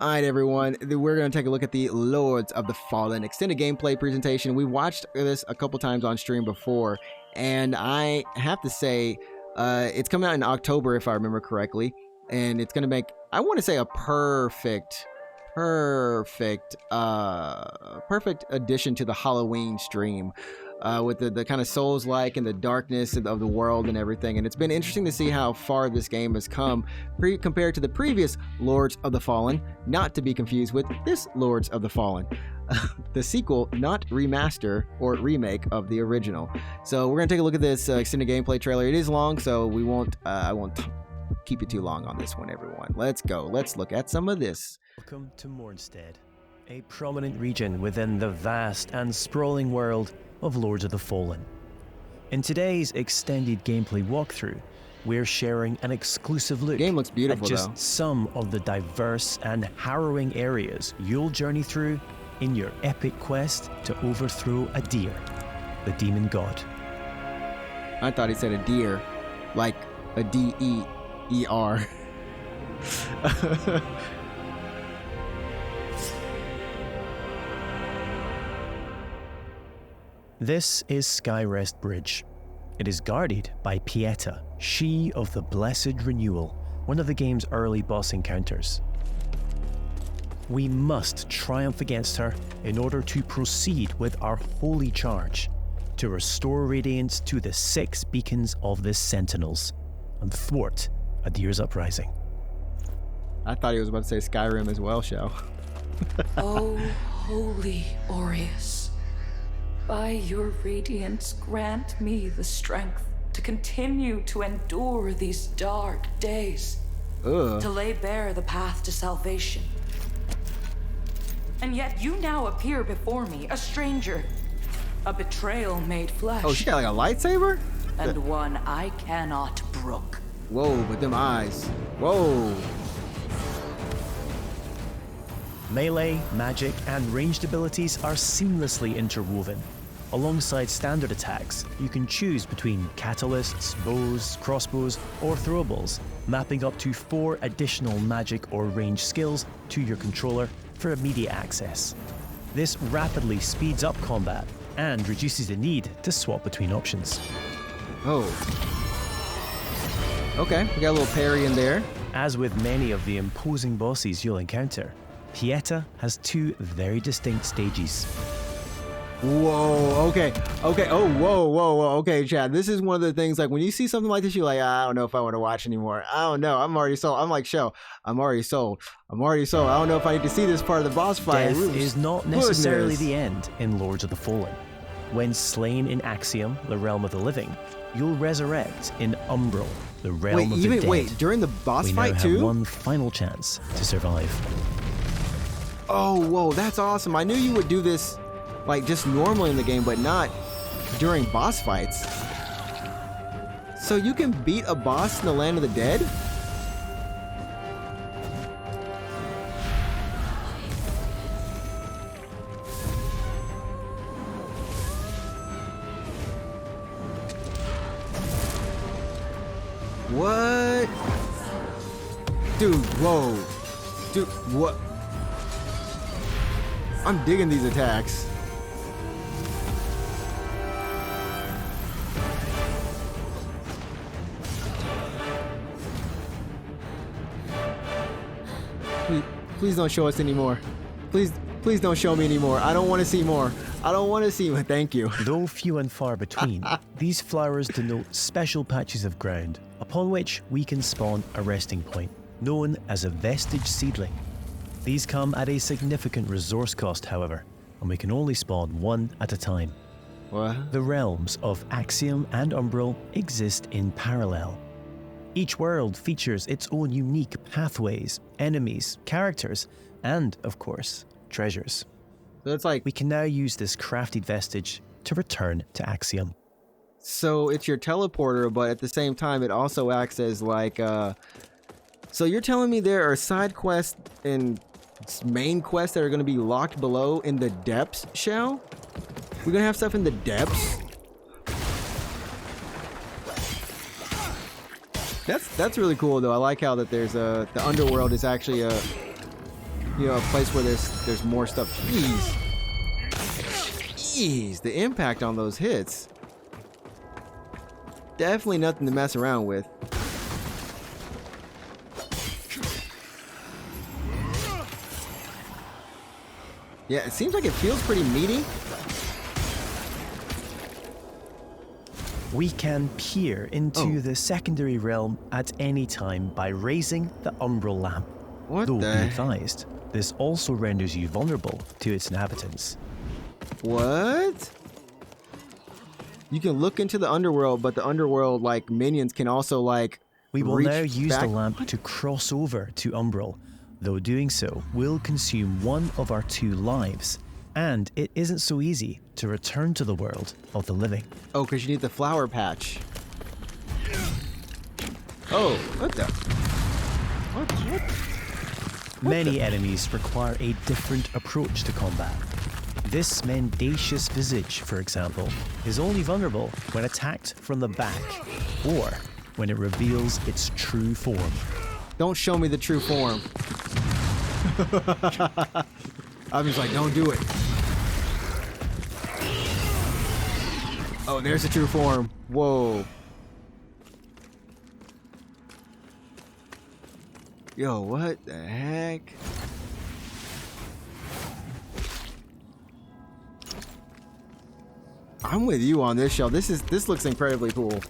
Alright everyone, we're going to take a look at the Lords of the Fallen extended gameplay presentation. We watched this a couple times on stream before, and I have to say, it's coming out in October if I remember correctly, and it's going to make, I want to say, a perfect addition to the Halloween stream. With the kind of Souls-like and the darkness of the world and everything. And it's been interesting to see how far this game has come compared to the previous Lords of the Fallen, not to be confused with this Lords of the Fallen. The sequel, not remaster or remake of the original. So we're going to take a look at this extended gameplay trailer. It is long, so we won't, I won't keep it too long on this one, everyone. Let's go. Let's look at some of this. Welcome to Mornstead, a prominent region within the vast and sprawling world of Lords of the Fallen. In today's extended gameplay walkthrough, we're sharing an exclusive look Game looks beautiful, at just some of the diverse and harrowing areas you'll journey through in your epic quest to overthrow a deer, the demon god. I thought he said a deer, like a D-E-E-R. This is Skyrest Bridge. It is guarded by Pieta, she of the Blessed Renewal, one of the game's early boss encounters. We must triumph against her in order to proceed with our holy charge to restore radiance to the 6 beacons of the Sentinels and thwart a deer's uprising. I thought he was about to say Skyrim as well, Shell. Oh, holy Aureus. By your radiance, grant me the strength to continue to endure these dark days, to lay bare the path to salvation. And yet you now appear before me, a stranger, a betrayal made flesh. Oh, she got like a lightsaber? And one I cannot brook. Whoa, with them eyes. Whoa. Melee, magic, and ranged abilities are seamlessly interwoven. Alongside standard attacks, you can choose between catalysts, bows, crossbows, or throwables, mapping up to 4 additional magic or range skills to your controller for immediate access. This rapidly speeds up combat and reduces the need to swap between options. Oh. Okay, we got a little parry in there. As with many of the imposing bosses you'll encounter, Pieta has 2 very distinct stages. Whoa, okay, oh, whoa, okay, Chad, this is one of the things, like, when you see something like this, you're like, I don't know if I want to watch anymore. I don't know, I'm already sold. I'm like, show, I'm already sold. I don't know if I need to see this part of the boss fight. Death is not necessarily the end in Lords of the Fallen. When slain in Axiom, the realm of the living, you'll resurrect in Umbral, the realm of the dead. Wait, during the boss fight too? We now have one final chance to survive. Oh, whoa, that's awesome. I knew you would do this like just normally in the game, but not during boss fights. So you can beat a boss in the land of the dead? What? Dude, whoa. Dude, what? I'm digging these attacks. Please don't show us anymore. Please don't show me anymore. I don't want to see more. I don't want to see more. Thank you. Though few and far between, these flowers denote special patches of ground upon which we can spawn a resting point, known as a vestige seedling. These come at a significant resource cost, however, and we can only spawn 1 at a time. What? The realms of Axiom and Umbral exist in parallel. Each world features its own unique pathways, enemies, characters, and, of course, treasures. So it's like, we can now use this crafted vestige to return to Axiom. So it's your teleporter, but at the same time, it also acts as like, so you're telling me there are side quests and main quests that are going to be locked below in the depths, Shell? We're going to have stuff in the depths? That's really cool though. I like how that there's the underworld is actually you know, a place where there's more stuff. Jeez, the impact on those hits. Definitely nothing to mess around with. Yeah, it seems like it feels pretty meaty. We can peer into the secondary realm at any time by raising the umbral lamp. What Though the? be advised, this also renders you vulnerable to its inhabitants. What? You can look into the underworld, but the underworld, like, minions can also, like, We will reach now use back. the lamp to cross over to Umbral, though doing so will consume one of our 2 lives, and it isn't so easy to return to the world of the living. Oh, because you need the flower patch. Oh, what the? What? Many enemies require a different approach to combat. This mendacious visage, for example, is only vulnerable when attacked from the back, or when it reveals its true form. Don't show me the true form. I'm just like, don't do it. Oh, there's the true form. Whoa. Yo, what the heck? I'm with you on this show. This looks incredibly cool.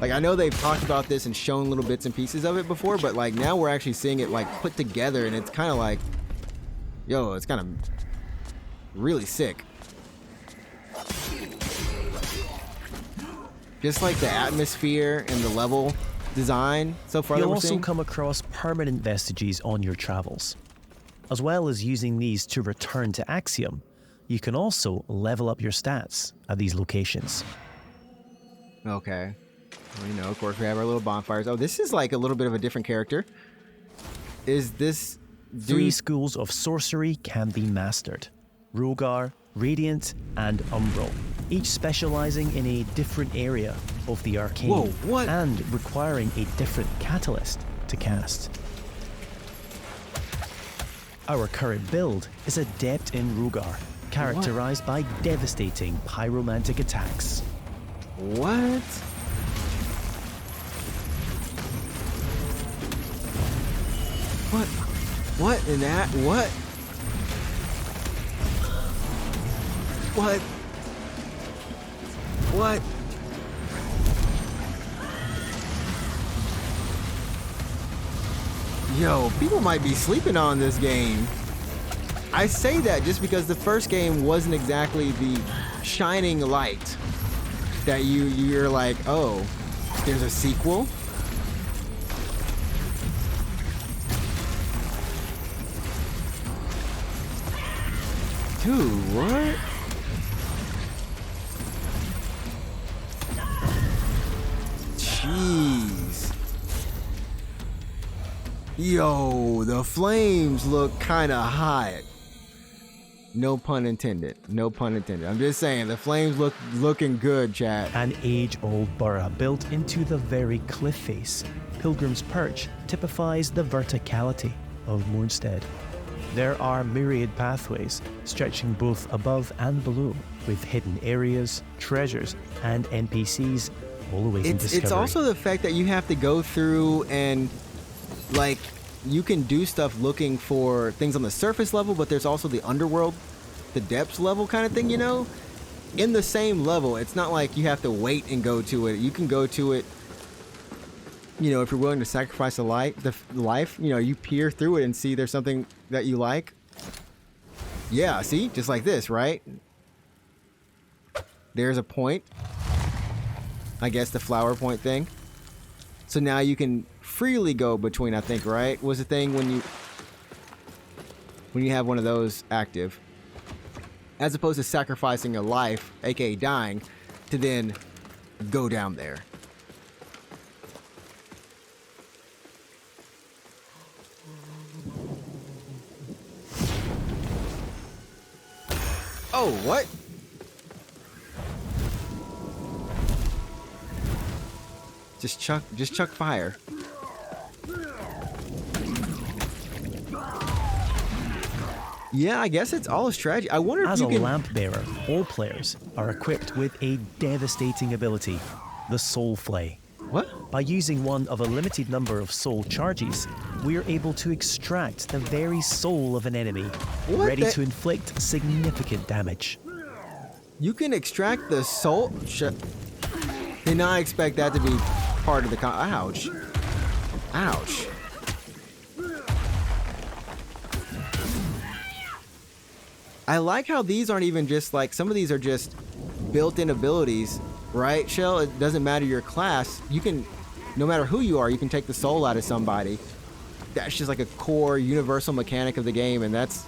Like, I know they've talked about this and shown little bits and pieces of it before, but like now we're actually seeing it like put together, and it's kind of like, yo, it's kind of really sick. Just like the atmosphere and the level design so far that You'll we're also seeing. come across permanent vestiges on your travels. As well as using these to return to Axiom, you can also level up your stats at these locations. Okay. Well, you know, of course, we have our little bonfires. Oh, this is like a little bit of a different character. Is this 3 dude? schools of sorcery can be mastered: Rogar, Radiant, and Umbral, each specializing in a different area of the arcane. Whoa, what? And requiring a different catalyst to cast. Our current build is adept in Rogar, characterized by devastating pyromantic attacks. What? What in that? What? What? What? Yo, people might be sleeping on this game. I say that just because the first game wasn't exactly the shining light that you're like, oh, there's a sequel? Dude, what? Jeez. Yo, the flames look kind of hot. No pun intended. No pun intended. I'm just saying, the flames looking good, chat. An age-old borough built into the very cliff face, Pilgrim's Perch typifies the verticality of Moonstead. There are myriad pathways stretching both above and below, with hidden areas, treasures, and NPCs all awaiting discovery. It's also the fact that you have to go through and, like, you can do stuff looking for things on the surface level, but there's also the underworld, the depths level kind of thing, you know? In the same level, it's not like you have to wait and go to it. You can go to it, you know, if you're willing to sacrifice the life, you know, you peer through it and see there's something that you like. Yeah, see? Just like this, right? There's a point. I guess the flower point thing. So now you can freely go between, I think, right? Was the thing when you have one of those active. As opposed to sacrificing a life, aka dying, to then go down there. Oh, what? Just chuck fire. Yeah, I guess it's all a strategy. I wonder if As you a can... lamp bearer, all players are equipped with a devastating ability, the Soul Flay. What? By using one of a limited number of soul charges, we are able to extract the very soul of an enemy, What ready the- to inflict significant damage. You can extract the soul... Did not expect that to be part of the... Ouch. Ouch. I like how these aren't even just like... Some of these are just built-in abilities, right, Shell? It doesn't matter your class. You can... No matter who you are, you can take the soul out of somebody. That's just like a core universal mechanic of the game, and that's...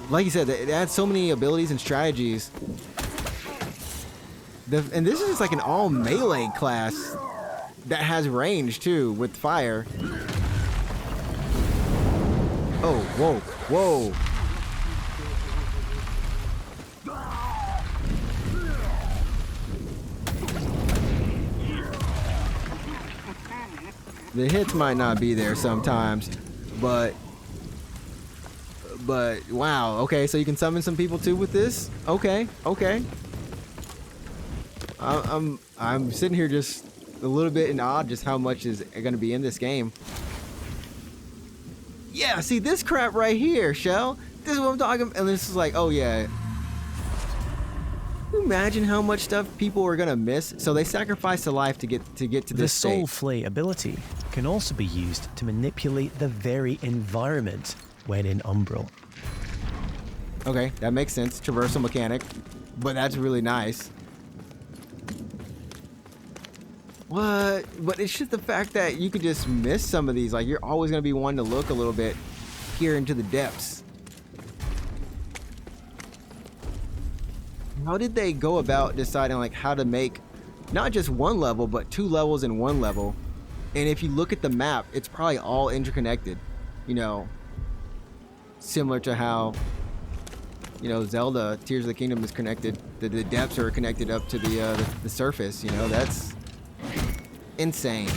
Like you said, it adds so many abilities and strategies. And this is like an all melee class that has range too with fire. Oh, whoa, whoa. The hits might not be there sometimes, but wow, okay, so you can summon some people too with this? Okay. I'm sitting here just a little bit in awe just how much is going to be in this game. Yeah, see this crap right here, Shell. This is what I'm talking about. And this is like, oh yeah. Can you imagine how much stuff people are going to miss? So they sacrificed a life to get to this The Soul state. Flay ability can also be used to manipulate the very environment when in Umbral. Okay, that makes sense. Traversal mechanic. But that's really nice. What? But it's just the fact that you could just miss some of these. Like, you're always going to be wanting to look a little bit here into the depths. How did they go about deciding, like, how to make not just one level, but 2 levels in 1 level? And if you look at the map, it's probably all interconnected. You know, similar to how, you know, Zelda Tears of the Kingdom is connected. The depths are connected up to the surface. You know, that's insane.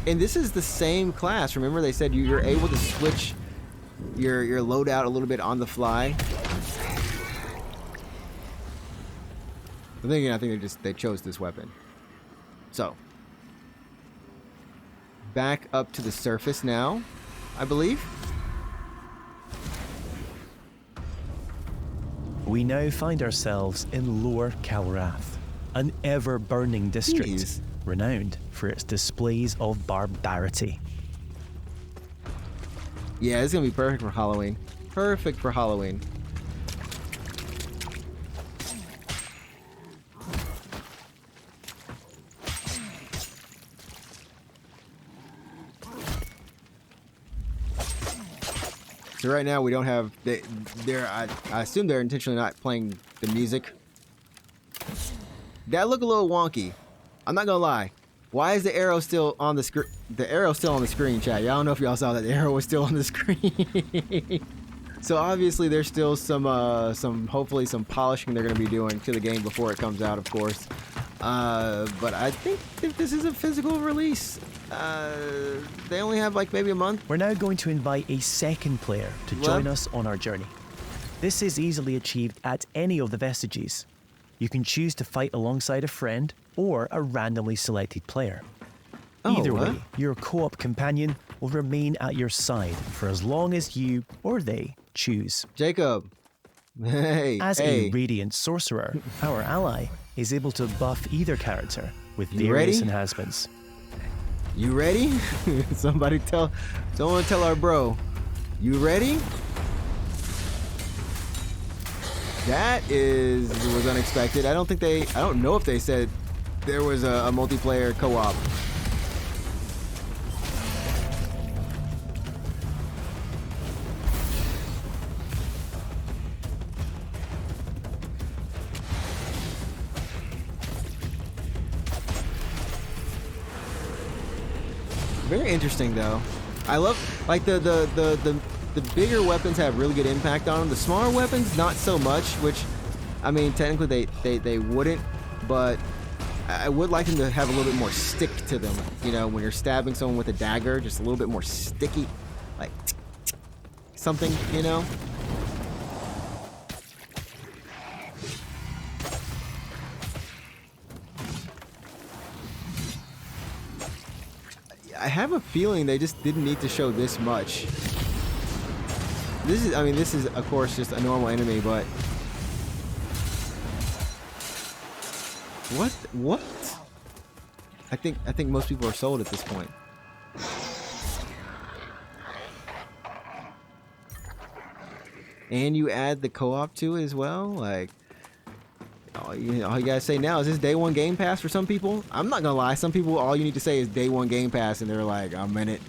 And this is the same class. Remember, they said you're able to switch your loadout a little bit on the fly. I think they chose this weapon. So back up to the surface now, I believe. We now find ourselves in Lower Calrath, an ever-burning district Jeez. renowned for its displays of barbarity. Yeah, it's gonna be perfect for Halloween. Perfect for Halloween. So right now we don't have I assume they're intentionally not playing the music. That look a little wonky. I'm not gonna lie. Why is the arrow still on the screen? The arrow's still on the screen, chat. Y'all don't know if y'all saw that the arrow was still on the screen. So obviously there's still some hopefully some polishing they're gonna be doing to the game before it comes out, of course. But I think if this is a physical release, they only have like maybe a month. We're now going to invite a second player to join us on our journey. This is easily achieved at any of the vestiges. You can choose to fight alongside a friend or a randomly selected player. Either way, your co-op companion will remain at your side for as long as you or they choose. Jacob. Hey. As a radiant sorcerer, our ally is able to buff either character with various enhancements. You ready? Someone tell our bro. You ready? That was unexpected. I don't know if they said there was a multiplayer co-op. Very interesting though. I love like the bigger weapons have really good impact on them. The smaller weapons not so much, which I mean technically they wouldn't, but I would like them to have a little bit more stick to them. You know, when you're stabbing someone with a dagger, just a little bit more sticky. like something, you know? I have a feeling they just didn't need to show this much. This is, I mean, this is of course just a normal enemy, but what? I think most people are sold at this point. And you add the co-op to it as well, like all you gotta say now is this day one Game Pass for some people. I'm not gonna lie, some people all you need to say is day one Game Pass, and they're like, I'm in it.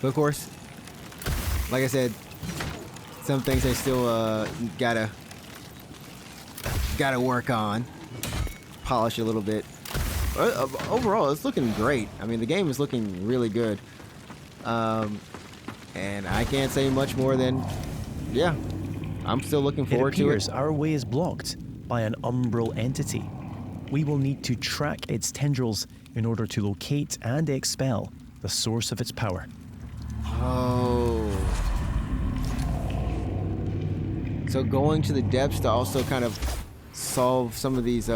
But of course, like I said, some things they still gotta work on, polish a little bit. Overall, it's looking great. I mean, the game is looking really good. And I can't say much more than, yeah, I'm still looking forward to it. Our way is blocked by an umbral entity. We will need to track its tendrils in order to locate and expel the source of its power. Oh. So going to the depths to also kind of solve some of these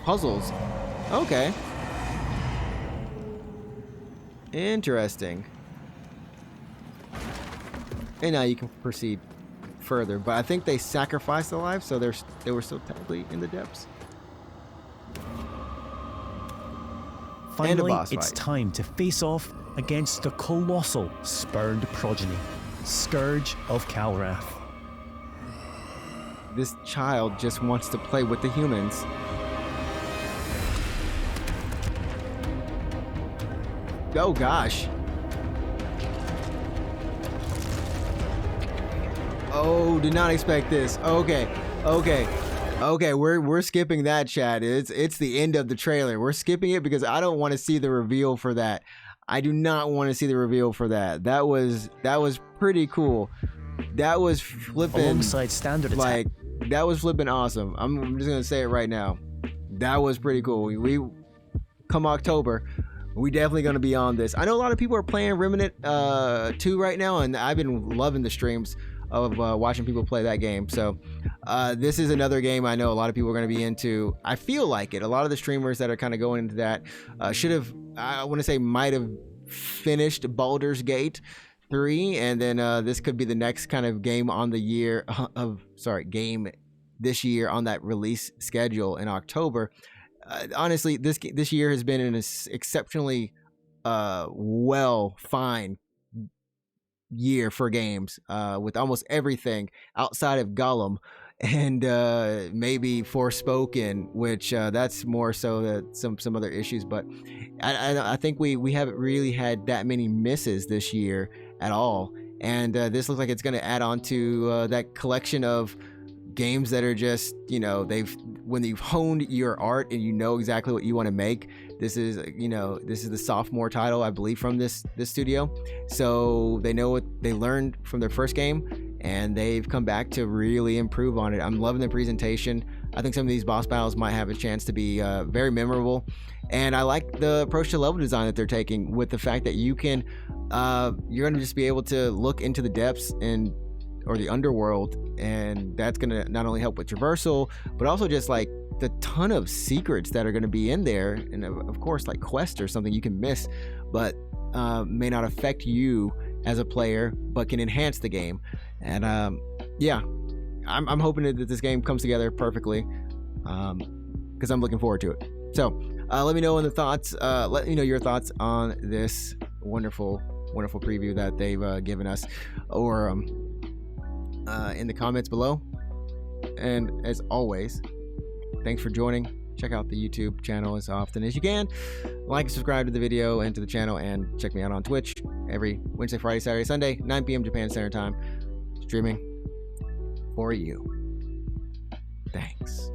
puzzles. Okay. Interesting. And now you can proceed further, but I think they sacrificed their lives, so they were still technically in the depths. Finally, boss it's fight. time to face off against the colossal spurned progeny, Scourge of Calrath. This child just wants to play with the humans. Oh gosh. Oh, did not expect this. Okay. We're skipping that, chat. It's the end of the trailer. We're skipping it because I don't want to see the reveal for that. I do not want to see the reveal for that. That was pretty cool. That was flipping Alongside standard attack. That was flipping awesome. I'm just gonna say it right now. That was pretty cool. We come October, we definitely gonna be on this. I know a lot of people are playing Remnant 2 right now, and I've been loving the streams of watching people play that game. So this is another game I know a lot of people are going to be into. I feel like it. A lot of the streamers that are kind of going into that might have finished Baldur's Gate 3, and then this could be the next kind of game on the year game this year on that release schedule in October. Honestly, this year has been an exceptionally fine year for games, with almost everything outside of Gollum and maybe Forspoken, which that's more so that some other issues, but I think we haven't really had that many misses this year at all, and this looks like it's going to add on to that collection of games that are just, when you've honed your art and you know exactly what you want to make. This is the sophomore title, I believe, from this studio, so they know what they learned from their first game and they've come back to really improve on it. I'm loving the presentation. I think some of these boss battles might have a chance to be very memorable, and I like the approach to level design that they're taking with the fact that you're going to just be able to look into the depths or the underworld, and that's going to not only help with traversal, but also just like the ton of secrets that are going to be in there, and of course like quests or something you can miss but may not affect you as a player but can enhance the game. And I'm hoping that this game comes together perfectly, because I'm looking forward to it. So let me know in the thoughts, let me know your thoughts on this wonderful preview that they've given us, or in the comments below. And as always, thanks for joining. Check out the YouTube channel as often as you can. Like and subscribe to the video and to the channel, and check me out on Twitch every Wednesday, Friday, Saturday, Sunday, 9 p.m. Japan Standard Time, streaming for you. Thanks.